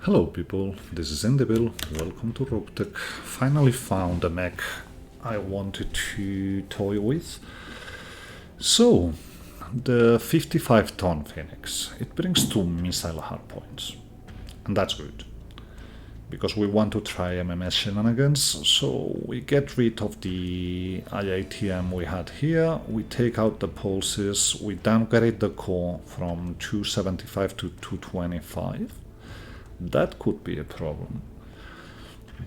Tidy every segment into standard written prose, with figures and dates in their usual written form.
Hello people, this is Indivil, welcome to Roguetech. Finally found a mech I wanted to toy with. So, the 55-ton Phoenix, it brings 2 missile hardpoints, and that's good. Because we want to try MMS shenanigans, so we get rid of the IATM we had here, we take out the pulses, we downgrade the core from 275 to 225. That could be a problem.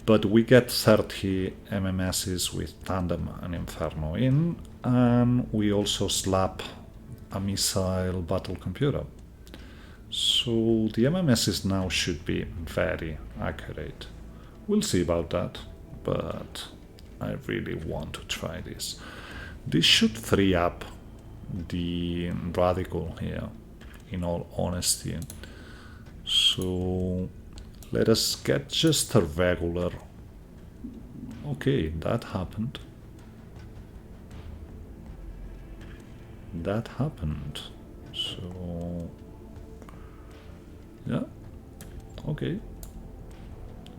But we get 30 MMSs with Tandem and Inferno in, and we also slap a missile battle computer. So the MMSs now should be very accurate. We'll see about that, but I really want to try this. This should free up the Radical here, in all honesty. So let us get just a regular. Okay, that happened. That happened. So yeah, okay.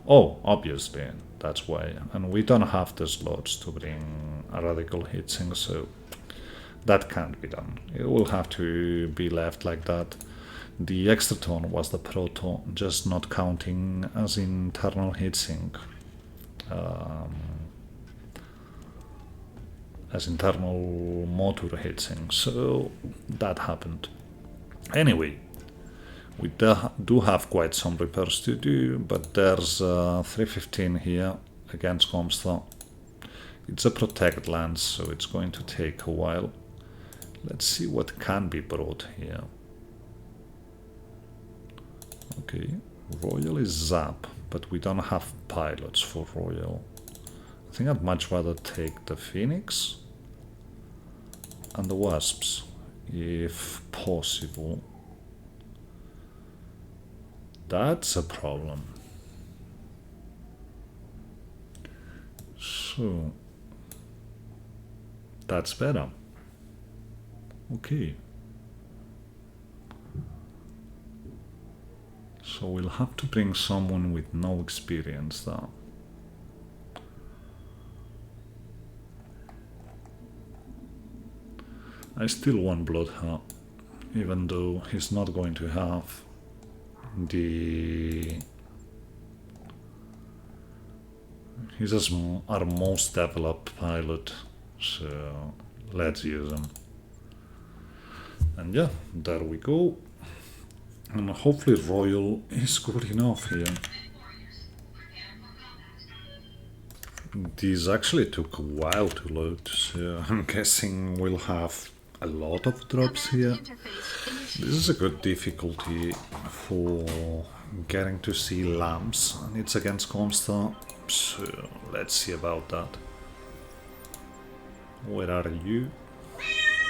Oh, obviously, that's why. And we don't have the slots to bring a radical heatsink, so that can't be done. It will have to be left like that. The extra tone was the proto, just not counting as internal heatsink. As internal motor heatsink, so that happened. Anyway, we do have quite some repairs to do, but there's 315 here against Comstar. It's a protect lance, so it's going to take a while. Let's see what can be brought here. Okay, Royal is Zap, but we don't have pilots for Royal. I think I'd much rather take the Phoenix and the Wasps, if possible. That's a problem. So, that's better. Okay. So we'll have to bring someone with no experience there. I still want Bloodheart, even though he's not going to have the... He's our most developed pilot, so let's use him. And yeah, there we go. And hopefully Royal is good enough here. These actually took a while to load, so I'm guessing we'll have a lot of drops here. This is a good difficulty for getting to see lamps, and it's against Comstar, so let's see about that. Where are you,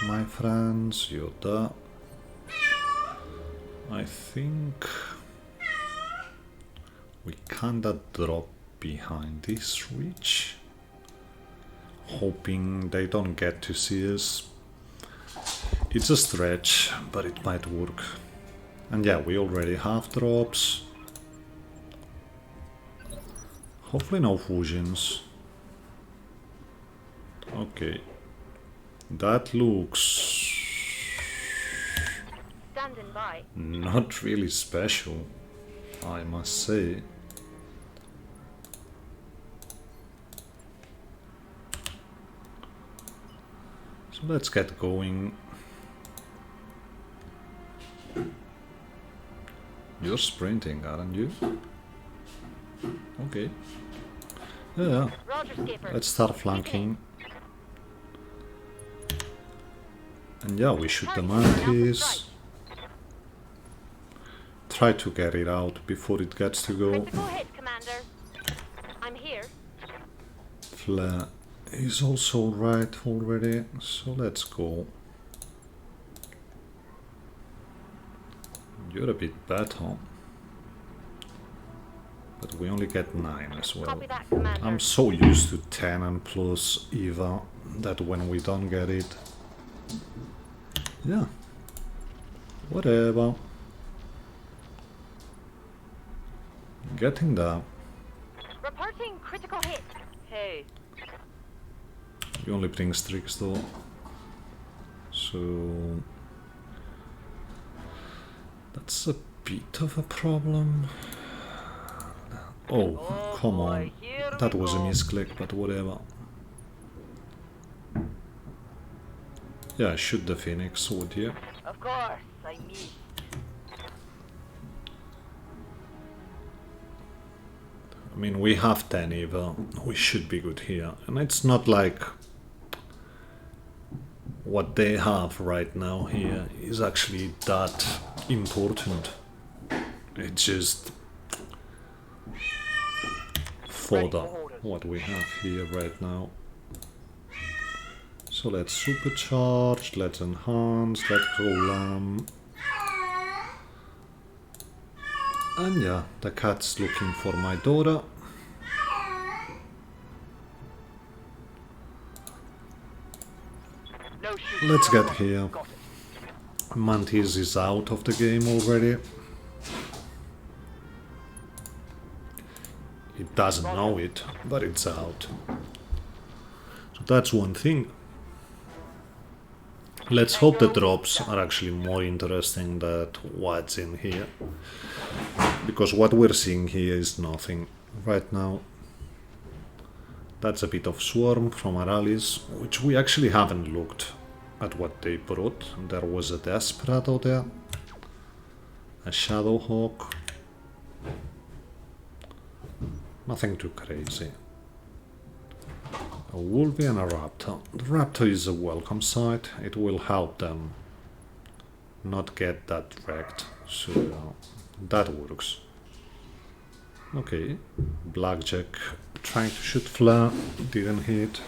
my friends? You're there. I think we kinda drop behind this ridge, hoping they don't get to see us. It's a stretch, but it might work. And yeah, we already have drops. Hopefully no fusions. Okay. That looks not really special, I must say. So let's get going. You're sprinting, aren't you? Okay. Yeah. Let's start flanking. And yeah, we shoot the Mantis. Try to get it out before it gets to go. Hit, Commander. I'm here. Flare is also right already, so let's go. You're a bit better. But we only get 9 as well. Copy that, Commander. I'm so used to 10 and plus Eva that when we don't get it... Yeah. Whatever. Getting there. Reporting critical hit. Hey. He only brings tricks though. So that's a bit of a problem. Oh, come on. That was a misclick, but whatever. Yeah, shoot the Phoenix, would you? Of course, I missed. I mean, we have 10 either. We should be good here. And it's not like what they have right now here is actually that important. It's just fodder what we have here right now. So let's supercharge, let's enhance, let's go lamb. And yeah, the cat's looking for my daughter. Let's get here. Mantis is out of the game already. It doesn't know it, but it's out. So that's one thing. Let's hope the drops are actually more interesting than what's in here. Because what we're seeing here is nothing right now. That's a bit of swarm from our allies, which we actually haven't looked at what they brought. There was a Desperado there, a Shadowhawk. Nothing too crazy. A Wolvie and a Raptor. The Raptor is a welcome sight. It will help them not get that wrecked. So that works. Okay. Blackjack trying to shoot flare. Didn't hit.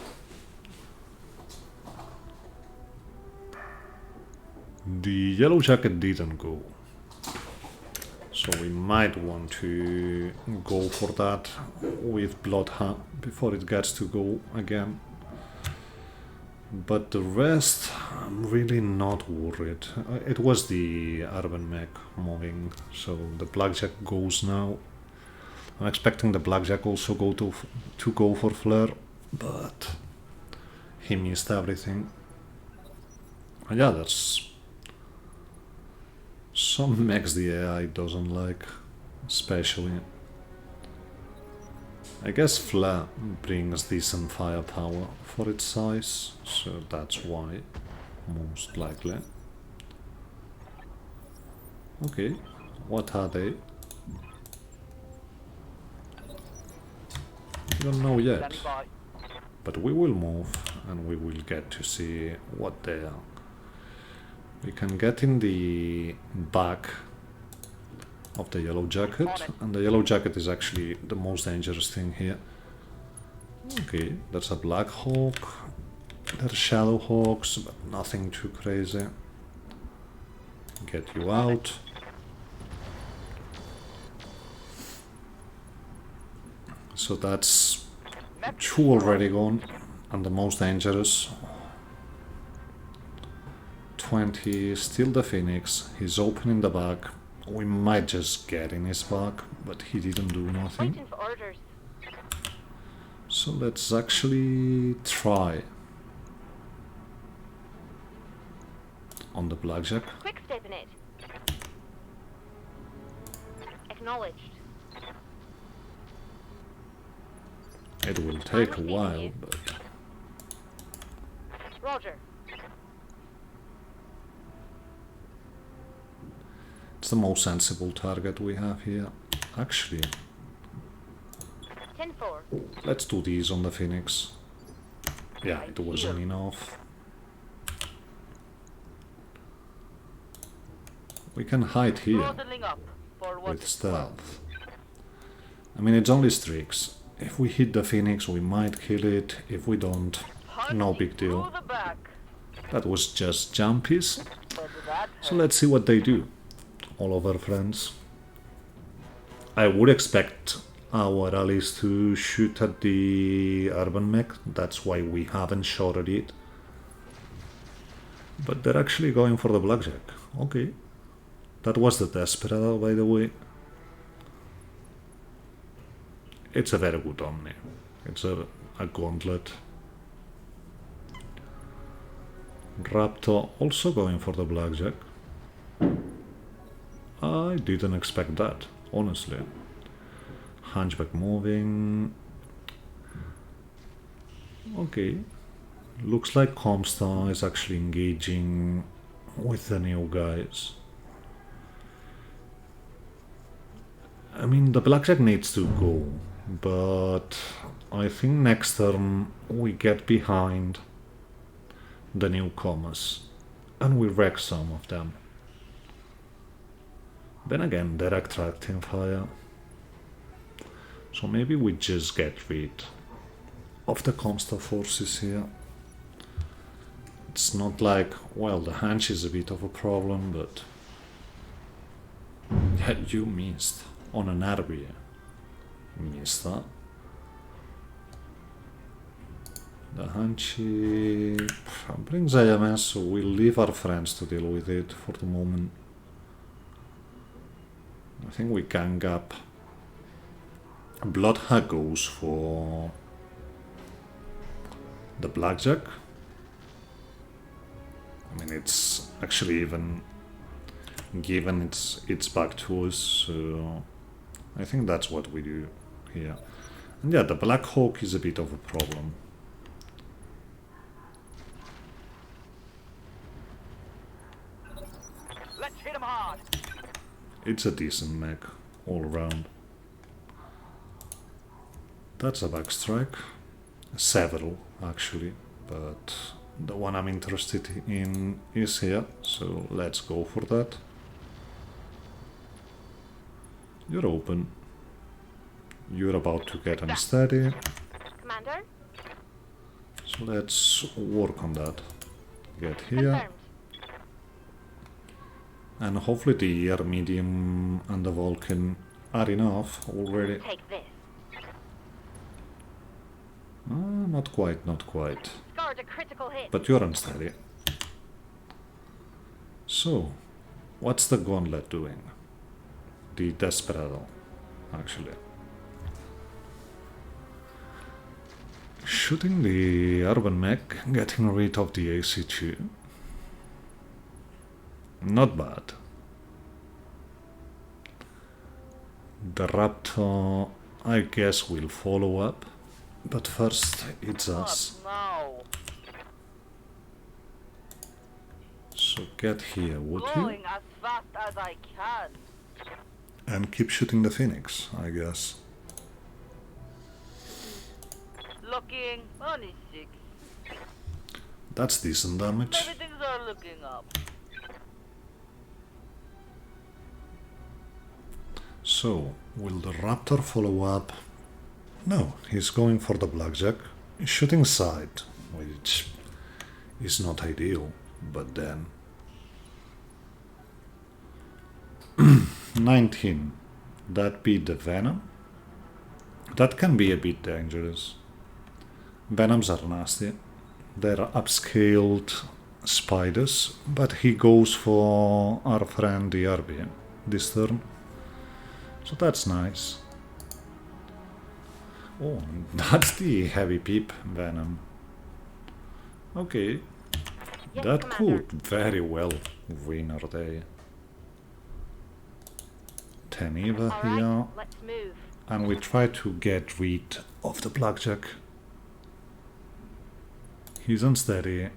The Yellow Jacket didn't go. So we might want to go for that with Bloodhound before it gets to go again. But the rest, I'm really not worried. It was the Urban Mech moving, so the Blackjack goes now. I'm expecting the Blackjack also to go for Flare, but he missed everything. And yeah, that's some mechs the AI doesn't like, especially. I guess Flare brings decent firepower for its size, so that's why, most likely. Okay, what are they? Don't know yet, but we will move and we will get to see what they are. We can get in the back of the Yellow Jacket, and the Yellow Jacket is actually the most dangerous thing here. Okay, there's a Black Hawk, there's Shadowhawks, but nothing too crazy. Get you out. So that's 2 already gone, and the most dangerous. 20, still the Phoenix, he's opening the back. We might just get in his back, but he didn't do nothing. So let's actually try on the Blackjack. Quick step in it. Acknowledged. It will take a while, but Roger. it's the most sensible target we have here. Actually, 10-4. let's do these on the Phoenix. Yeah, it wasn't enough. We can hide here with stealth. I mean, it's only streaks. If we hit the Phoenix, we might kill it. If we don't, no big deal. That was just jumpies. So let's see what they do. All of our friends. I would expect our allies to shoot at the Urban Mech. That's why we haven't shot at it. But they're actually going for the Blackjack. Okay. That was the Desperado, by the way. it's a very good Omni. It's a gauntlet. Raptor also going for the blackjack. I didn't expect that, honestly. Hunchback moving. Okay. Looks like Comstar is actually engaging with the new guys. I mean, the blackjack needs to go, but I think next turn we get behind the newcomers and we wreck some of them. Then again, they're attracting fire. So maybe we just get rid of the Comstar forces here. It's not like, well, the hunch is a bit of a problem, but yeah, you missed on an RB. Missed that. The Hanchy brings IMS, so we'll leave our friends to deal with it for the moment. I think we gang up. Bloodhag goes for the blackjack. I mean, it's actually even given it's back to us, so I think that's what we do here. And yeah, the Black Hawk is a bit of a problem. Let's hit him hard. It's a decent mech all around. That's a backstrike. Several, actually, but the one I'm interested in is here, so let's go for that. You're open. You're about to get unsteady, Commander? so let's work on that. Get here, Confirmed. and hopefully the air medium and the Vulcan are enough already. Take this. Not quite, not quite. Scored a critical hit. But you're unsteady. So, what's the gauntlet doing? The Desperado, actually. Shooting the urban mech, getting rid of the AC2. Not bad. The Raptor, I guess, will follow up. But first, it's us. No. So get here, would you? Going as fast as I can. And keep shooting the Phoenix, I guess. Looking only 6. That's decent damage. Maybe things are looking up. So, will the Raptor follow up? No, he's going for the blackjack. He's shooting side, which is not ideal, but then... 19. That beat the Venom? That can be a bit dangerous. Venoms are nasty. They're upscaled spiders, but he goes for our friend the RB this turn. So that's nice. Oh, that's the heavy peep Venom. Okay. Yes, That Commander. could very well win our day. 10 Eva All here. right, let's move. And we try to get rid of the blackjack. He's unsteady.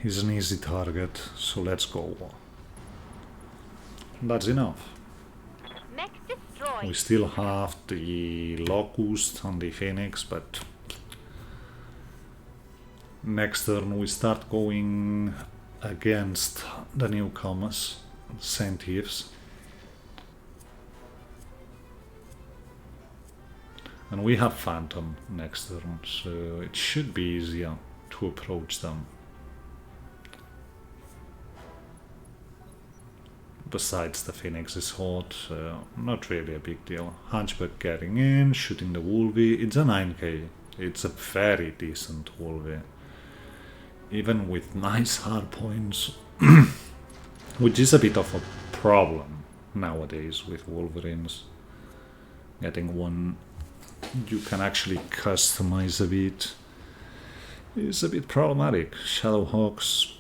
He's an easy target, so let's go. That's enough. Mech destroyed. We still have the Locust on the Phoenix, but next turn we start going against the newcomers, Saint Thieves. And we have Phantom next turn, so it should be easier to approach them. Besides, the Phoenix is hot, not really a big deal. Hunchback getting in, shooting the Wolvie. It's a 9k. It's a very decent Wolvie. Even with nice hard points, which is a bit of a problem nowadays with Wolverines. Getting one you can actually customize a bit. It's a bit problematic. Shadowhawks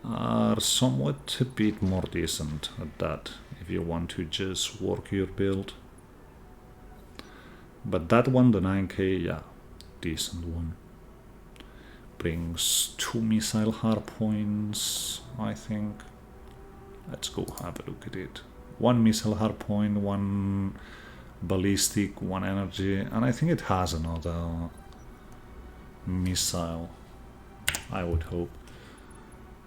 are somewhat a bit more decent at that if you want to just work your build. But that one, the 9k, yeah, decent one. Brings 2 missile hardpoints, I think. Let's go have a look at it. 1 missile hardpoint, 1 ballistic, 1 energy, and I think it has another missile, I would hope.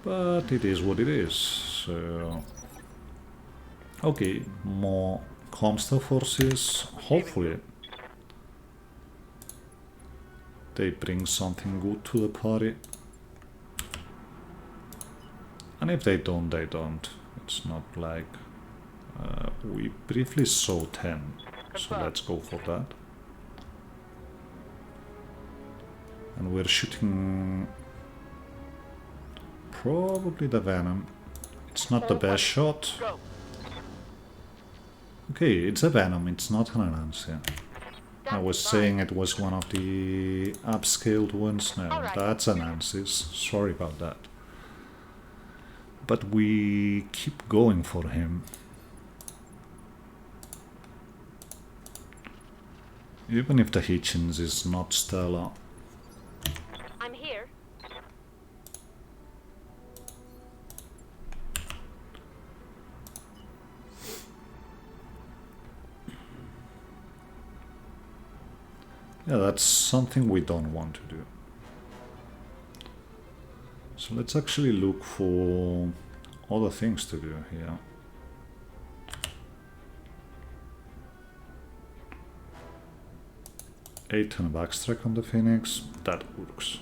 But it is what it is, so... Okay, more Comstar forces, hopefully they bring something good to the party. And if they don't, they don't. It's not like... we briefly saw 10, so let's go for that. And we're shooting... probably the Venom. It's not the best shot. Okay, it's a Venom, it's not an Anansia. I was saying it was one of the upscaled ones. No, that's an Anansis. Sorry about that. But we keep going for him. Even if the Hitchens is not stellar. I'm here. Yeah, that's something we don't want to do. So let's actually look for other things to do here. Eight and a backstrike on the Phoenix, that works.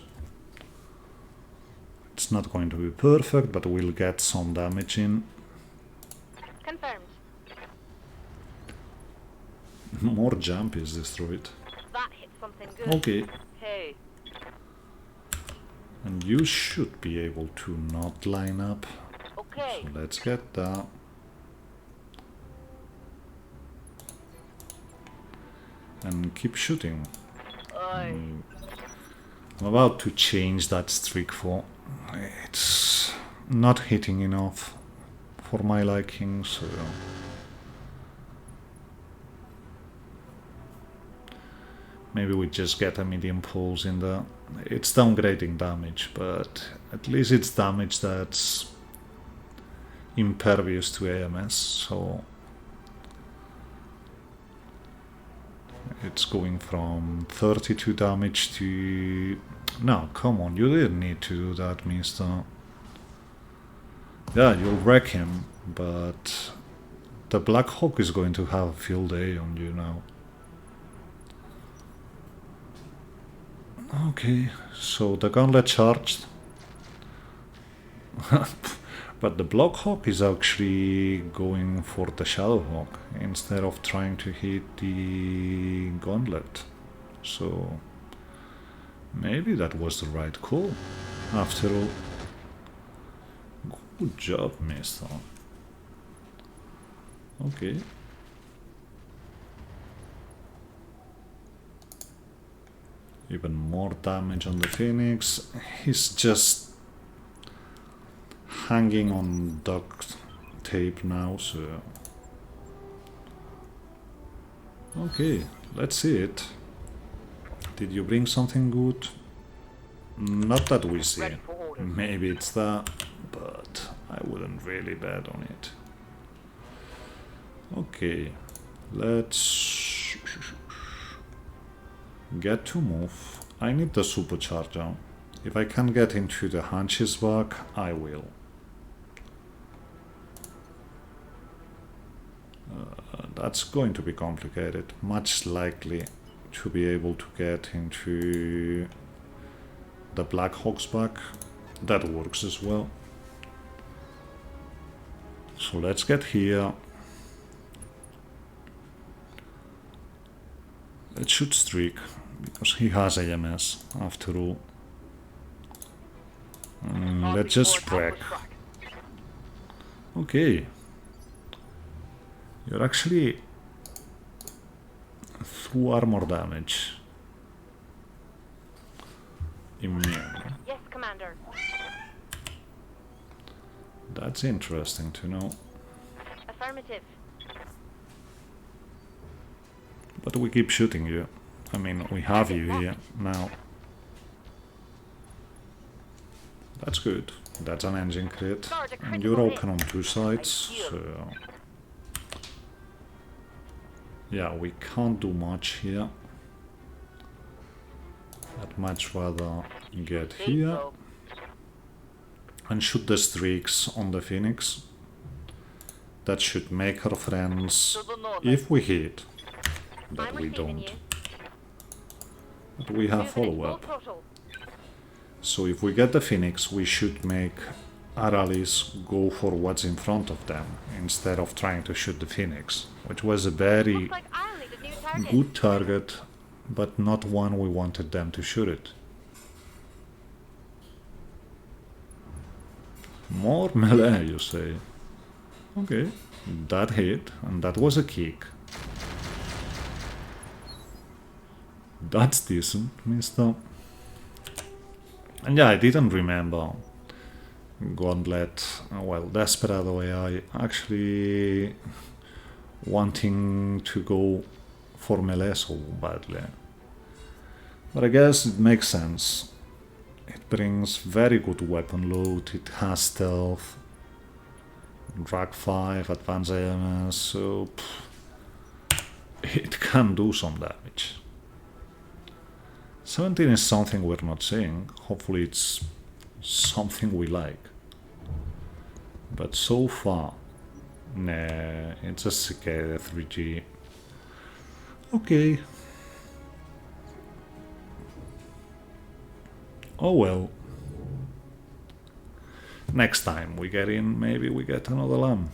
It's not going to be perfect, but we'll get some damage in. Confirmed. More jump is destroyed. That hit something good. Okay. Hey. And you should be able to not line up. Okay. So let's get that. And keep shooting. I'm about to change that streak for... It's not hitting enough for my liking, so... Maybe we just get a medium pulse in there. It's downgrading damage, but at least it's damage that's impervious to AMS, so... It's going from 32 damage to... No, come on, you didn't need to do that, mister. Yeah, you'll wreck him, but... The Black Hawk is going to have a field day on you now. Okay, so the gauntlet charged. But the Black Hawk is actually going for the Shadowhawk instead of trying to hit the gauntlet. So maybe that was the right call after all. Good job, mister. Okay. Even more damage on the Phoenix. He's just hanging on duct tape now, so... Okay, let's see it. Did you bring something good? Not that we see. Maybe it's that, but I wouldn't really bet on it. Okay, let's get to move. I need the supercharger. If I can get into the hunches back, I will. That's going to be complicated. Much likely to be able to get into the Black Hawk's back. That works as well. So let's get here. Let's shoot Streak, because he has AMS after all. Let's just wreck. Okay. You're actually through armor damage. Immune. Yes, Commander. That's interesting to know. Affirmative. But we keep shooting you. I mean, we have you here now. That's good. That's an engine crit. And you're open on two sides, so... yeah, we can't do much here. I'd much rather get here and shoot the streaks on the Phoenix. That should make our friends, if we hit, that we don't. But we have follow-up. So if we get the Phoenix, we should make our allies go for what's in front of them, instead of trying to shoot the Phoenix, which was a very good target, but not one we wanted them to shoot it. More melee, you say? Okay, that hit, and that was a kick. That's decent, mister. And yeah, I didn't remember Gauntlet, well, Desperado AI actually wanting to go for melee so badly. But I guess it makes sense. It brings very good weapon load, it has stealth, drag 5, advanced AMS, so it can do some damage. 17 is something we're not saying, hopefully it's something we like. But so far, nah, it's a Cicada 3G. Okay. Oh well. Next time we get in, maybe we get another lamb.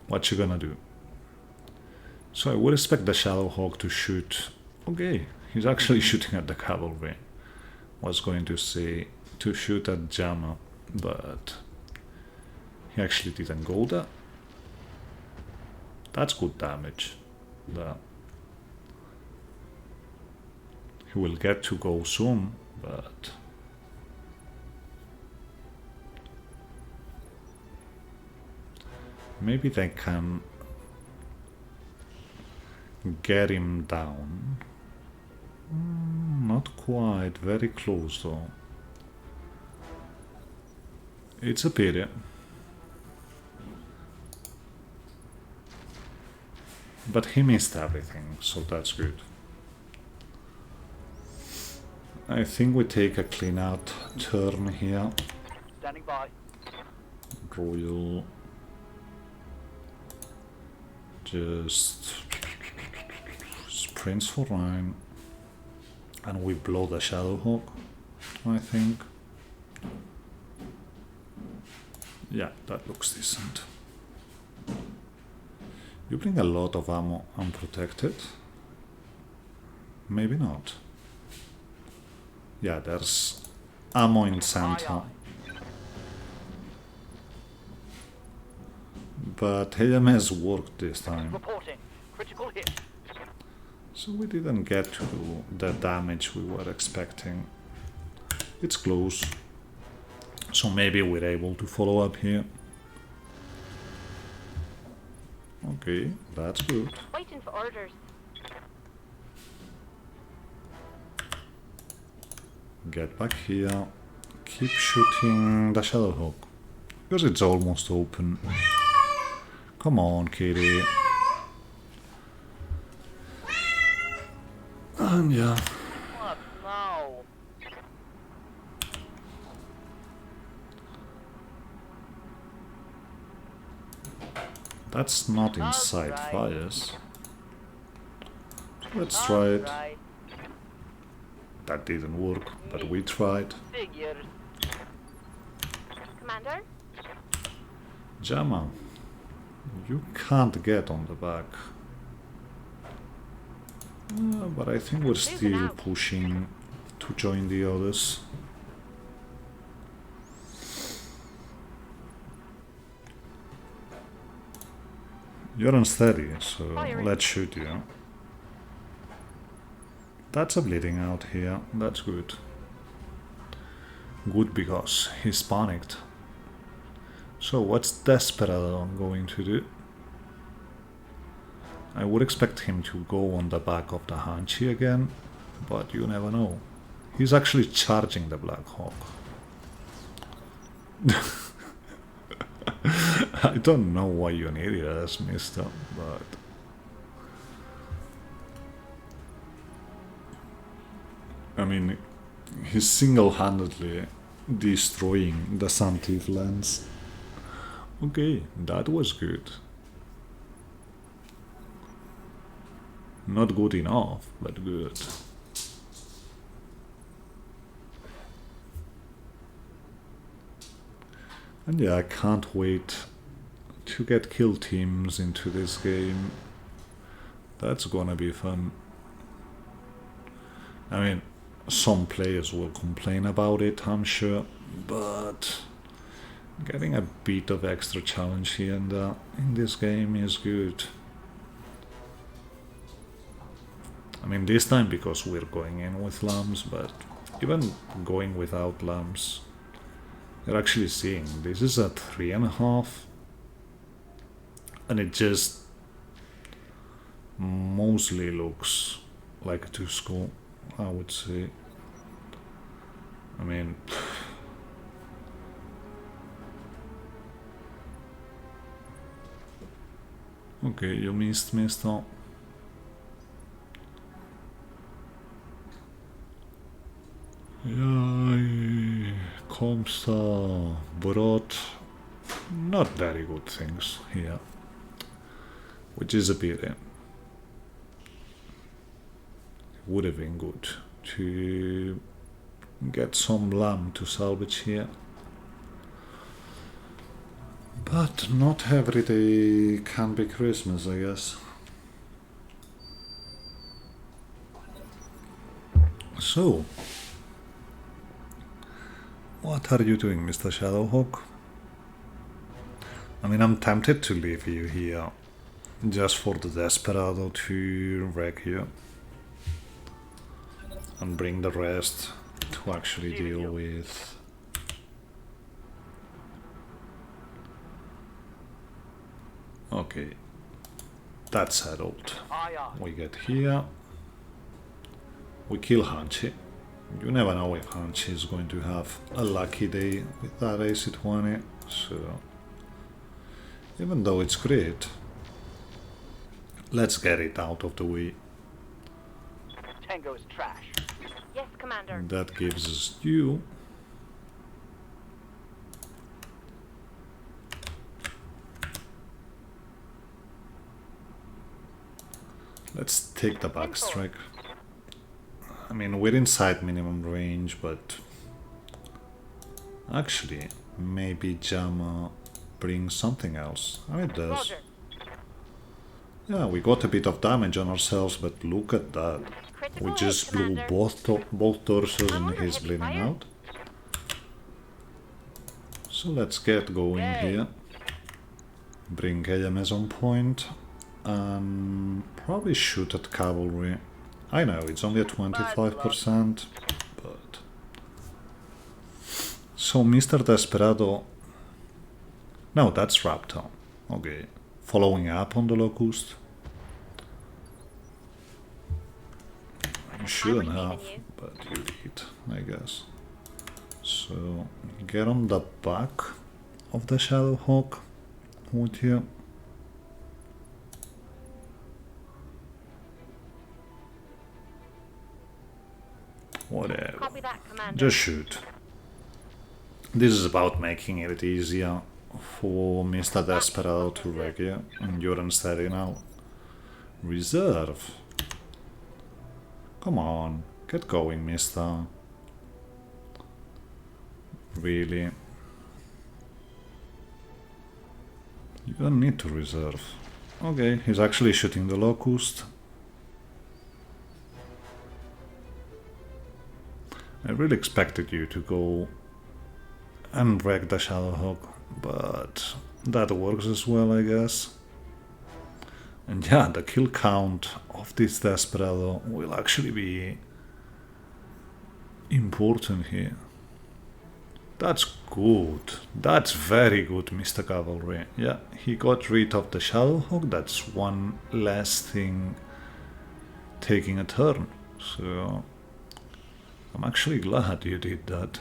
What you gonna do? So I would expect the Shadowhawk to shoot... okay, he's actually shooting at the cavalry. Was going to say to shoot at Jamma, but he actually didn't go there. That's good damage. He will get to go soon, but... maybe they can get him down. Not quite, very close though. It's a pity. But he missed everything, so that's good. I think we take a clean out turn here. Standing by. Royal. Just sprints for Rhine. And we blow the Shadowhawk, I think. Yeah, that looks decent. You bring a lot of ammo unprotected. Maybe not. Yeah, there's ammo in center. But AMS worked this time. Reporting. Critical hit. So we didn't get to the damage we were expecting. It's close. So maybe we're able to follow up here. Okay, that's good. Waiting for orders. Get back here. Keep shooting the Shadowhawk. Because it's almost open. Come on, kitty. And yeah. What now? That's not inside fires. Let's try it. Right. That didn't work, but we tried. Figures. Commander? Jamma, you can't get on the back. But I think we're still pushing to join the others. You're unsteady, so Firing. let's shoot you. That's a bleeding out here, that's good. Good because he's panicked. So what's Desperado going to do? I would expect him to go on the back of the Hanchi again, but you never know. He's actually charging the Black Hawk. I don't know why you need it as mister, but... I mean, he's single-handedly destroying the Santif lens. Okay, that was good. Not good enough, but good. And yeah, I can't wait to get kill teams into this game. That's gonna be fun. I mean, some players will complain about it, I'm sure, but getting a bit of extra challenge here and there in this game is good. I mean, this time because we're going in with lambs, but even going without lambs, you're actually seeing this is a 3.5, and it just mostly looks like a 2 score, I would say. I mean, okay, you missed, mister. Yeah, Comsta brought not very good things here, which is a pity. Would have been good to get some lamb to salvage here, but not every day can be Christmas, I guess. So, what are you doing, Mr. Shadowhawk? I mean, I'm tempted to leave you here just for the Desperado to wreck you and bring the rest to actually deal with. Okay, that's settled. Aye, aye. We get here, we kill Hanchi. You never know if Hanchi is going to have a lucky day with that AC-20, so even though it's great, let's get it out of the way. Tango is trash. Yes, Commander. That gives us you. Let's take the backstrike. I mean, we're inside minimum range, but actually, maybe Jama brings something else. Oh, it does. Roger. Yeah, we got a bit of damage on ourselves, but look at that. Critical We hit, just blew Commander. both torsos and Armor, he's heavy bleeding fire. out. So let's get going Yay. here. Bring AMS on point and probably shoot at cavalry. I know it's only at 25%, but... So Mr. Desperado... No, that's Raptor. Okay. Following up on the Locust. You shouldn't receiving have, you. but you did, I guess. So, get on the back of the Shadowhawk with you. Whatever. Copy that, Commander. Just shoot. This is about making it easier for Mr. Desperado to wreck you, and you're unsteady now. Reserve. Come on, get going, mister. Really? You don't need to reserve. Okay, he's actually shooting the Locust. I really expected you to go and wreck the Shadowhawk, but that works as well, I guess. And yeah, the kill count of this Desperado will actually be important here. That's good. That's very good, Mr. Cavalry. Yeah, he got rid of the Shadowhawk. That's one less thing taking a turn. So I'm actually glad you did that.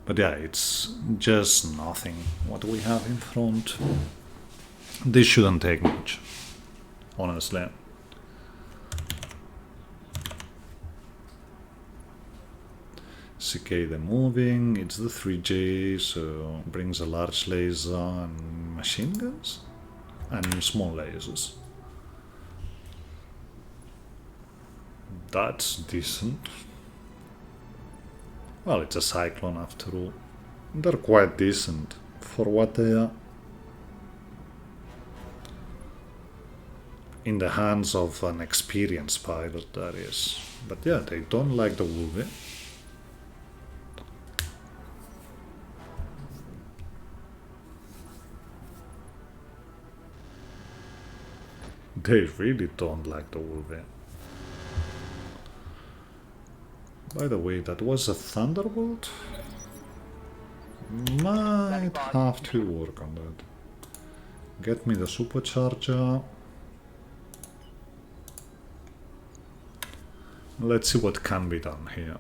But yeah, it's just nothing what we have in front. This shouldn't take much, honestly. Cicada moving, it's the 3J, so brings a large laser and machine guns and small lasers. That's decent. Well, it's a Cyclone after all. They're quite decent for what they are. In the hands of an experienced pilot, that is. But yeah, they don't like the Wolvie. They really don't like the Wolvie. By the way, that was a Thunderbolt? Might have to work on that. Get me the supercharger. Let's see what can be done here.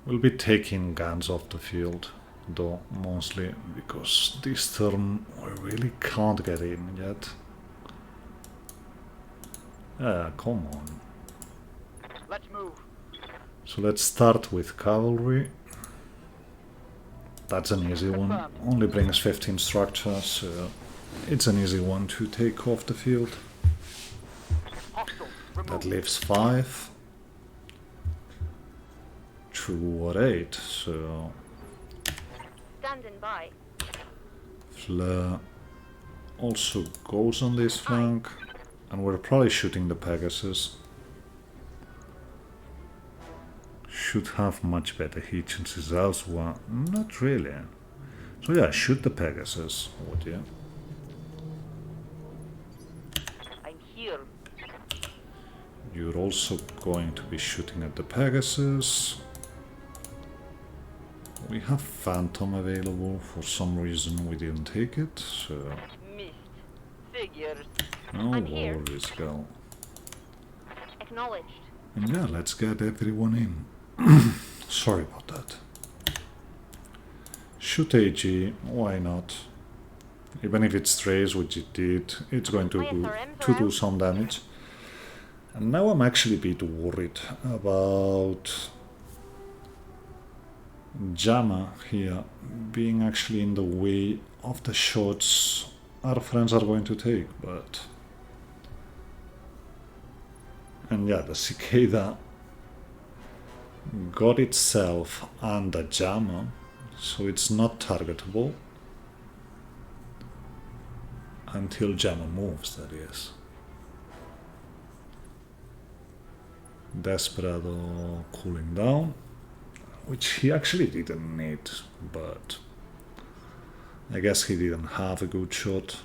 We'll be taking guns off the field, though, mostly because this turn we really can't get in yet. Come on. Let's move. So let's start with cavalry. That's an easy one. Only brings 15 structures, so it's an easy one to take off the field. Hostile. That Remove. leaves 5. 2 or 8, so Standing by. Fleur also goes on this flank, and we're probably shooting the Pegasus. Should have much better hit chances elsewhere. Not really. So yeah, shoot the Pegasus, would you? I'm here. You're also going to be shooting at the Pegasus. We have Phantom available. For some reason we didn't take it, so Missed. Figures. no I'm here. worries, girl. Acknowledged. And yeah, let's get everyone in. Sorry about that. Shoot AG, why not? Even if it strays, which it did, it's going to do some damage. And now I'm actually a bit worried about Jama here being actually in the way of the shots our friends are going to take, but... And yeah, the Cicada got itself under Jama, so it's not targetable until Jama moves, that is. Desperado cooling down, which he actually didn't need, but I guess he didn't have a good shot.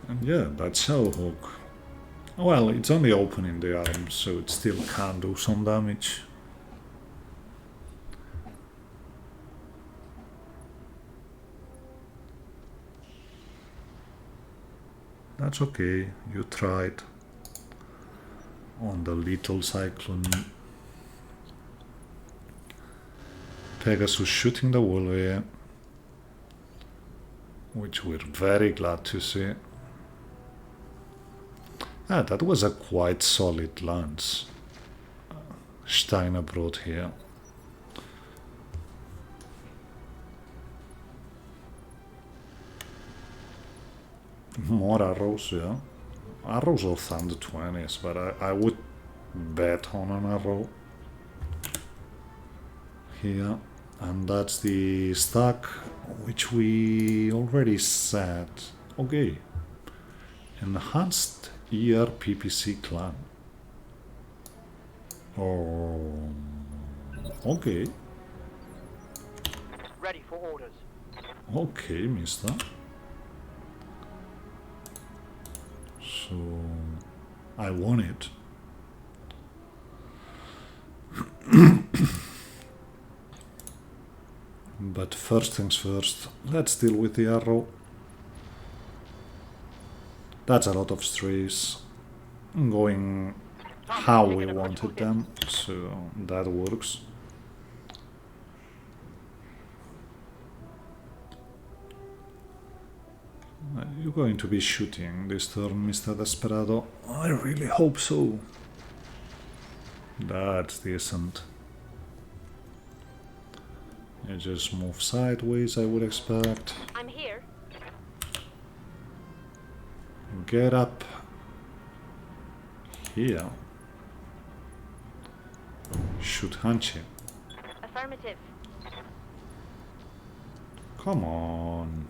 And yeah, that's Shadowhawk. Well, it's only opening the arm, so it still can do some damage. That's okay, you tried. On the little Cyclone. Pegasus shooting the Wolvie, which we're very glad to see. Ah, that was a quite solid lance Steiner brought here. More arrows, yeah. Arrows or Thunder 20s, but I would bet on an arrow here. And that's the stack, which we already said. Okay. Enhanced ERPPC clan. Oh, okay. Ready for orders. Okay, mister. So I want it. But first things first, let's deal with the arrow. That's a lot of strays going how we wanted them, so that works. You're going to be shooting this turn, Mr. Desperado. I really hope so. That's decent. You just move sideways, I would expect. I'm here. Get up here. Shoot Hanchi. Affirmative. Come on.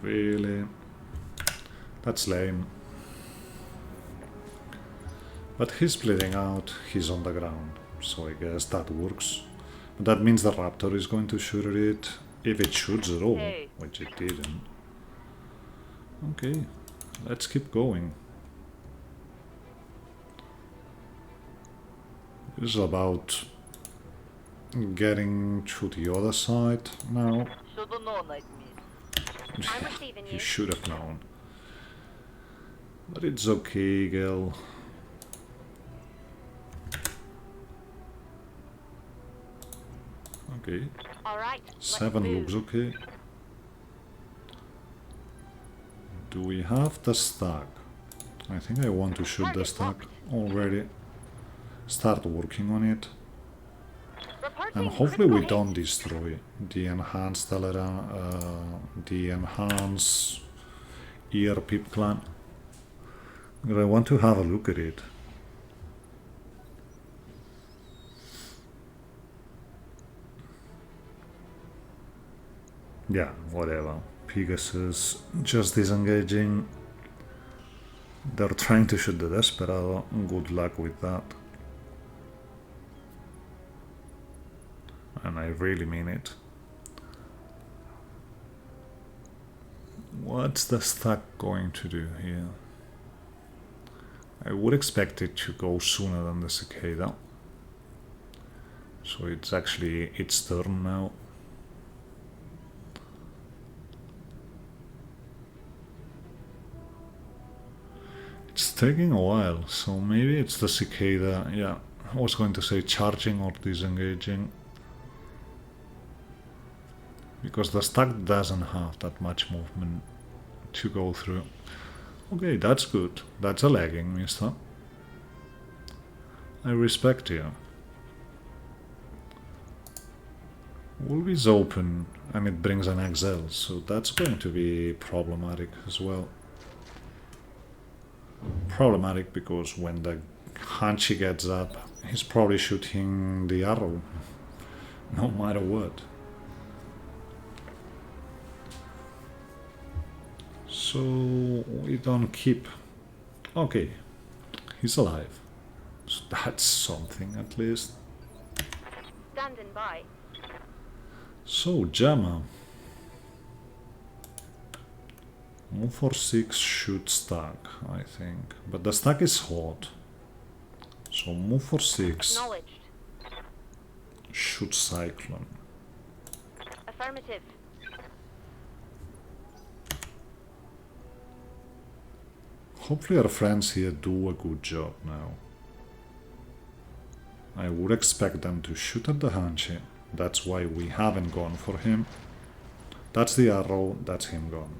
Really? That's lame. But he's bleeding out, he's on the ground, so I guess that works. But that means the raptor is going to shoot at it, if it shoots at all, Hey. which it didn't. Okay, let's keep going. This is about getting to the other side now. Should've known I'd miss. I'm receiving You you. should have known. But it's okay, girl. Okay, All right. Let's 7 move. looks okay. Do we have the stack? I think I want to shoot the Target stack locked. already. Start working on it. Reporting And hopefully we critical don't destroy the enhanced the enhanced ERP clan. But I want to have a look at it. Yeah, whatever. Pegasus just disengaging. They're trying to shoot the Desperado. Good luck with that. And I really mean it. What's the stack going to do here? I would expect it to go sooner than the cicada. So it's actually its turn now. It's taking a while, so maybe it's the cicada. Yeah, I was going to say charging or disengaging. Because the stack doesn't have that much movement to go through. Okay, that's good. That's a lagging, mister. I respect you. Wolf is open and it brings an XL, so that's going to be problematic as well. Problematic because when the Hanchi gets up, he's probably shooting the arrow, no matter what. So we don't keep. Okay, he's alive. So that's something at least. Standing by. So Jammer. Move for 6, shoot stack, I think. But the stack is hot. So move for 6, Acknowledged. shoot Cyclone. Affirmative. Hopefully our friends here do a good job now. I would expect them to shoot at the Hanchi. That's why we haven't gone for him. That's the arrow, that's him gone.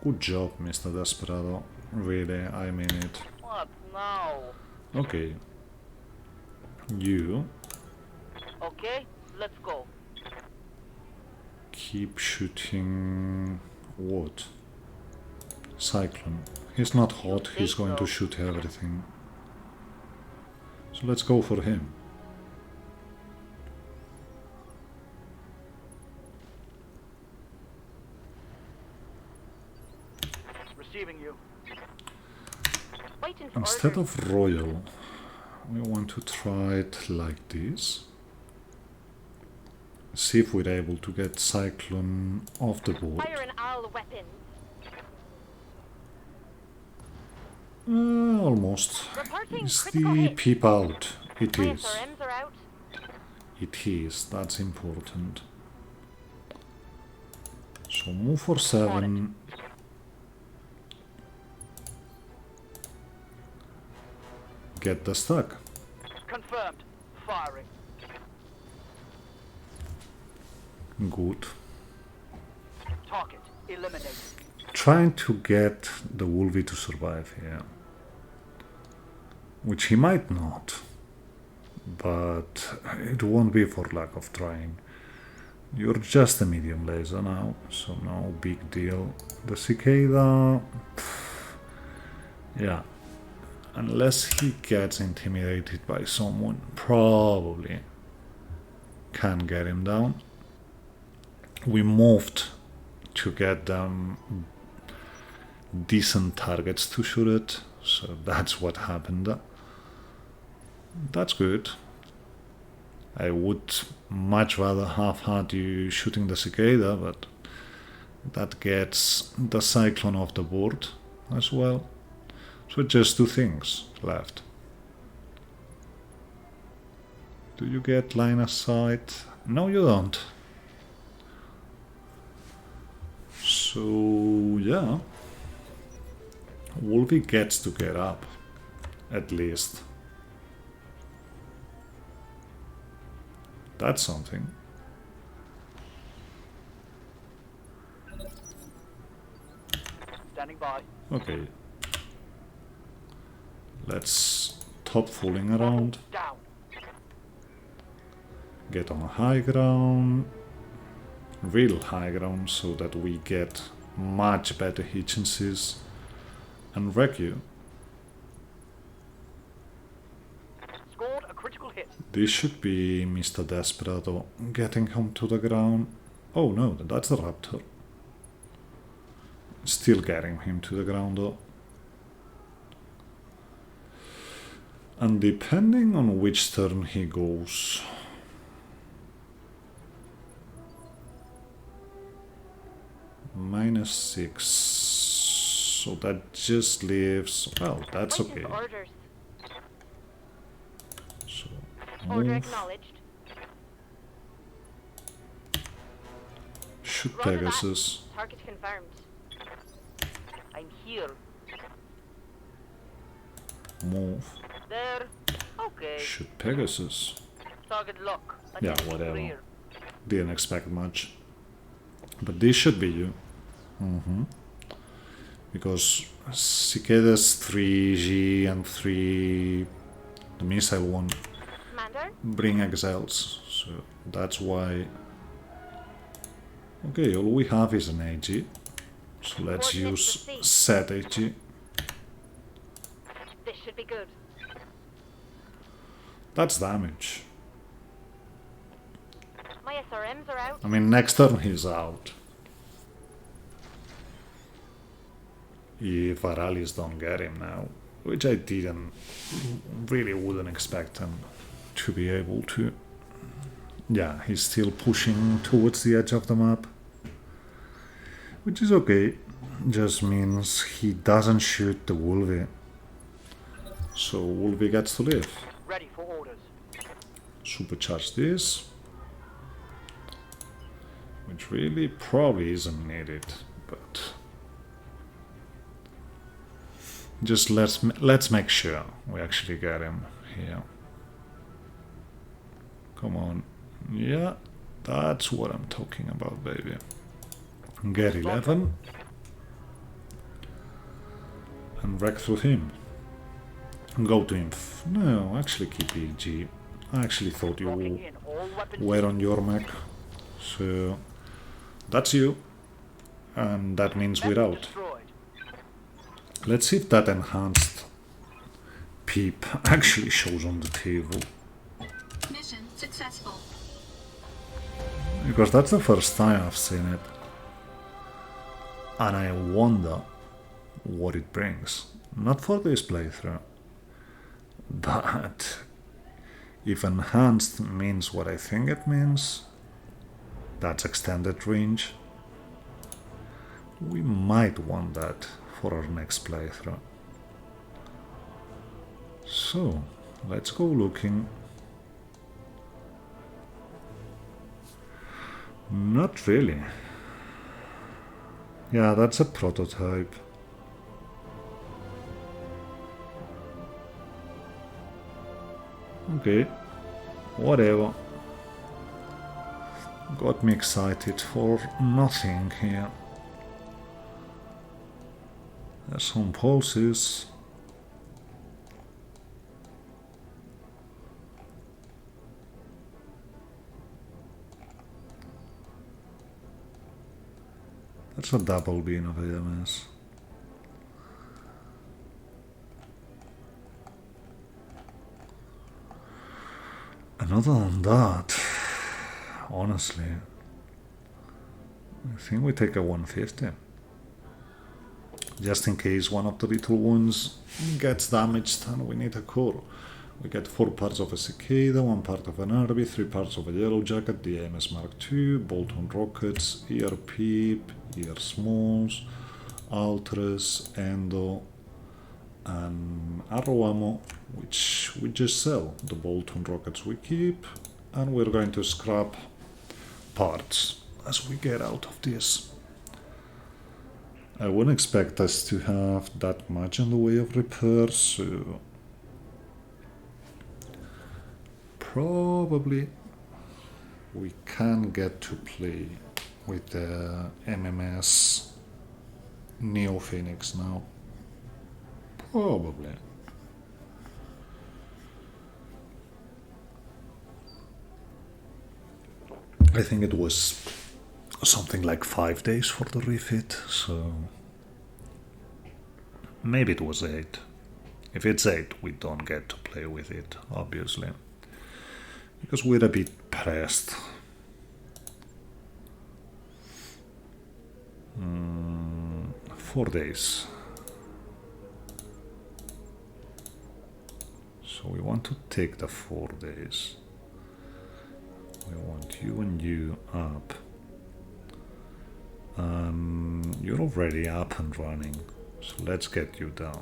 Good job, Mr. Desperado. Really, I mean it. What now? Okay. You Okay, let's go. keep shooting... what? Cyclone. He's not hot, he's going to shoot everything. So let's go for him. Receiving you. Waiting for Instead orders. of royal, we want to try it like this. See if we're able to get Cyclone off the board. Fire in all weapons. Almost. Reporting Is critical the hit. peep out? It My is. SRMs are out. It is. That's important. So move for 7. Get the stack. Confirmed. Firing. Good. Target eliminated. Trying to get the Wolvie to survive here. Which he might not. But it won't be for lack of trying. You're just a medium laser now, so no big deal. The cicada... yeah. Unless he gets intimidated by someone, probably can get him down. We moved to get them decent targets to shoot at, so that's what happened. That's good. I would much rather have had you shooting the cicada, but that gets the Cyclone off the board as well. So just 2 things left. Do you get line of sight? No, you don't. So yeah, Wolvie gets to get up, at least. That's something. Standing by. Okay. Let's stop fooling around. Down. Get on high ground. Real high ground so that we get much better hit chances and wreck you. Scored a critical hit. This should be Mr. Desperado getting him to the ground. Oh no, that's the Raptor. Still getting him to the ground though. And depending on which turn he goes, -6, so that just leaves, well, that's Waiting okay. for orders. So Order move, acknowledged. shoot Roger that. Pegasus, Target confirmed. I'm here. move, There. Okay. shoot Pegasus. Target lock. Yeah, Attention whatever. clear. Didn't expect much. But this should be you. Because Cicada's 3G and 3, the missile one, Commander? bring exiles, so that's why. Okay, all we have is an AG, so let's use set AG. This should be good. That's damage. My SRMs are out. I mean, next turn he's out. If our allies don't get him now, which I really wouldn't expect him to be able to. Yeah, he's still pushing towards the edge of the map, which is okay. Just means he doesn't shoot the Wolvie, so Wolvie gets to live. Ready for orders. Supercharge this, which really probably isn't needed, but just let's make sure we actually get him here. Come on, yeah, that's what I'm talking about, baby. Get 11 and wreck through him. Go to him. No, actually keep EG. I actually thought you Locking in all weapons. were on your mech, so that's you, and that means we're Weapon out. destroyed. Let's see if that enhanced peep actually shows on the table, Mission successful. because that's the first time I've seen it, and I wonder what it brings. Not for this playthrough, but if enhanced means what I think it means, That's extended range. We might want that for our next playthrough. So, let's go looking. Not really. Yeah, that's a prototype. Okay, whatever. Got me excited for nothing here. There's some pulses. That's a double beam of AMS. And other than that, honestly, I think we take a 150. Just in case one of the little ones gets damaged and we need a core. We get 4 parts of a cicada, 1 part of an RB, 3 parts of a yellow jacket, the AMS Mark II, bolt-on rockets, ear peep, ear smalls, ultras, endo, and arrow ammo, which we just sell. The bolt-on rockets we keep, and we're going to scrap parts as we get out of this. I wouldn't expect us to have that much in the way of repairs, so probably we can get to play with the MMS Neo Phoenix now. Probably. I think it was something like 5 days for the refit, so maybe it was 8. If it's 8, we don't get to play with it, obviously, because we're a bit pressed. 4 days. So we want to take the 4 days. We want you and you up. You're already up and running, so let's get you down.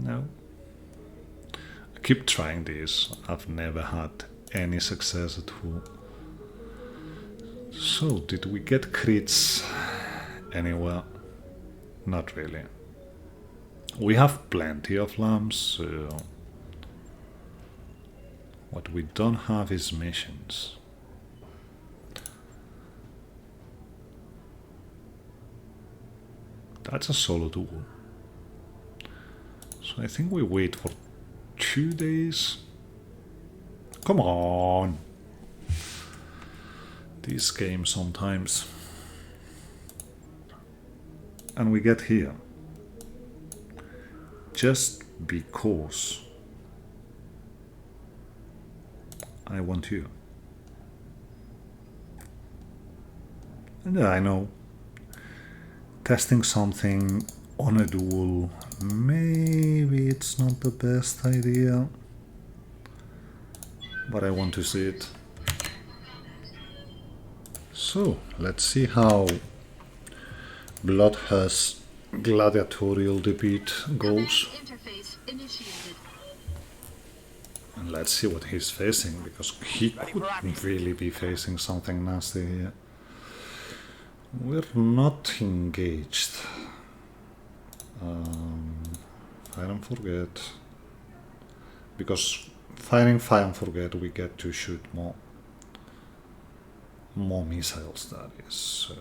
No. I keep trying this. I've never had any success at all. So, did we get crits anywhere? Not really. We have plenty of lamps, so what we don't have is missions. That's a solo duel. So I think we wait for 2 days. Come on! This game sometimes. And we get here. Just because I want you. And I know, testing something on a duel, maybe it's not the best idea, but I want to see it. So, let's see how Bloodhunt's gladiatorial debut goes. Interface initiated. And let's see what he's facing, because he could really be facing something nasty here. We're not engaged. Fire and forget. Because firing fire and forget, we get to shoot more missiles, that is. So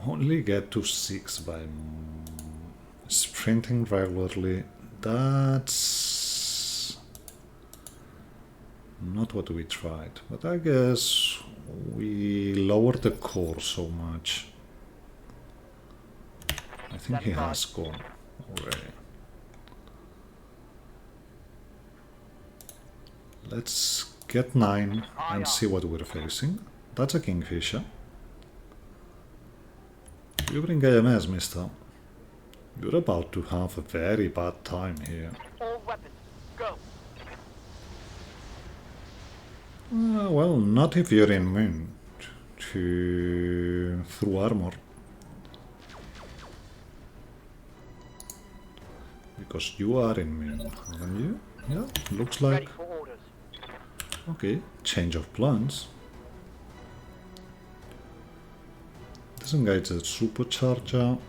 only get to 6 by sprinting regularly. That's not what we tried, but I guess we lowered the core so much. I think he has gone already. Let's get 9 and see what we're facing. That's a Kingfisher. You bring AMS, mister. You're about to have a very bad time here. All weapons, go. Well, not if you're immune to through armor. Because you are immune, aren't you? Yeah, looks Ready like. for orders. Okay, change of plans. Disengage the supercharger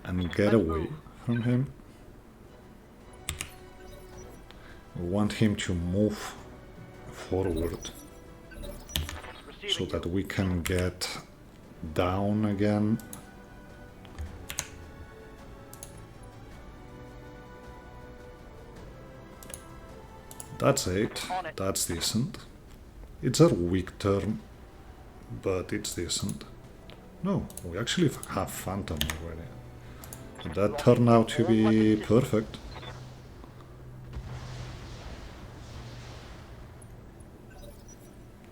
and get away from him. We want him to move forward Receiving so you. that we can get down again. That's it. On it. That's decent. It's a weak turn, but it's decent. No, we actually have Phantom already. So that turned out to be perfect.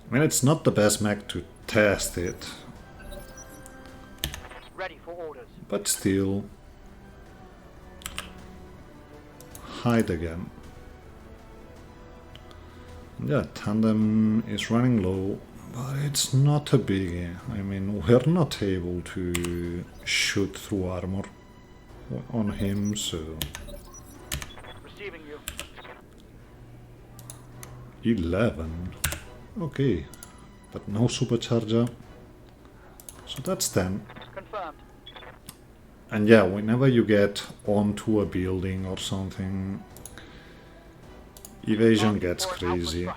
I mean, it's not the best mech to test it, Ready for orders. but still. Hide again. Yeah, tandem is running low, but it's not a biggie. I mean, we're not able to shoot through armor on him, so Receiving you. 11. Okay, but no supercharger. So that's 10. Confirmed. And yeah, whenever you get onto a building or something, evasion gets crazy.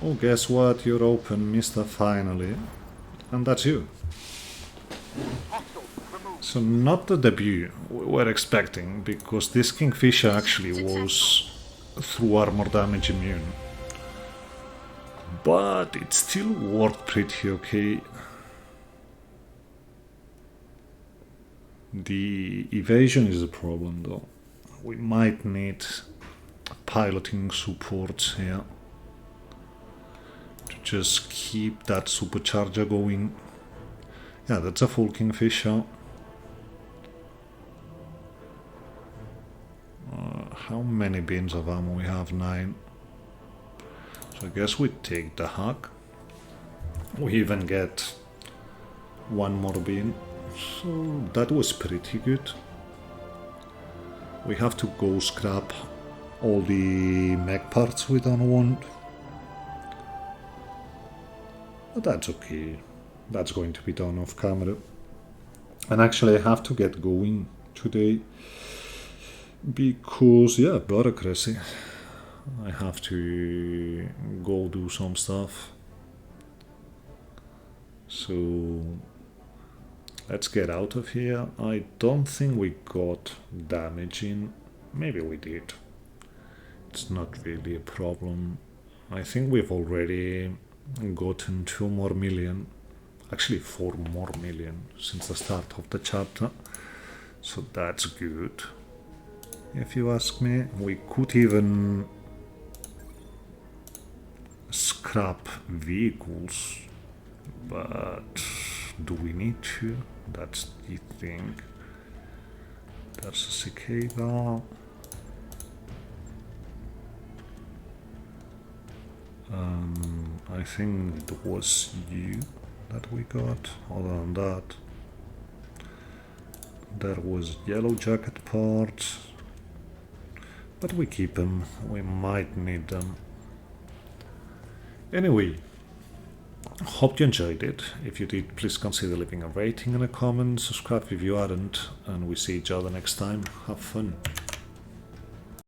Oh, guess what? You're open, mister, finally. And that's you. Hostile. Removed. So not the debut we were expecting, because this Kingfisher actually was through armor damage immune. But it still worked pretty okay. The evasion is a problem though. We might need piloting supports here to just keep that supercharger going. Yeah, that's a full Kingfisher. How many bins of ammo we have? 9. So I guess we take the hack. We even get one more bin. So that was pretty good. We have to go scrap all the mech parts we don't want. But that's okay. That's going to be done off camera. And actually I have to get going today. Because, yeah, bureaucracy. I have to go do some stuff. So let's get out of here. I don't think we got damage in. Maybe we did. It's not really a problem. I think we've already gotten 2 more million. Actually 4 more million since the start of the chapter. So that's good. If you ask me, we could even scrap vehicles, but do we need to? That's the thing. There's a cicada. I think it was you that we got. Other than that, there was yellow jacket parts. But we keep them, we might need them. Anyway, hope you enjoyed it. If you did, please consider leaving a rating and a comment, subscribe if you hadn't, and we see each other next time. Have fun.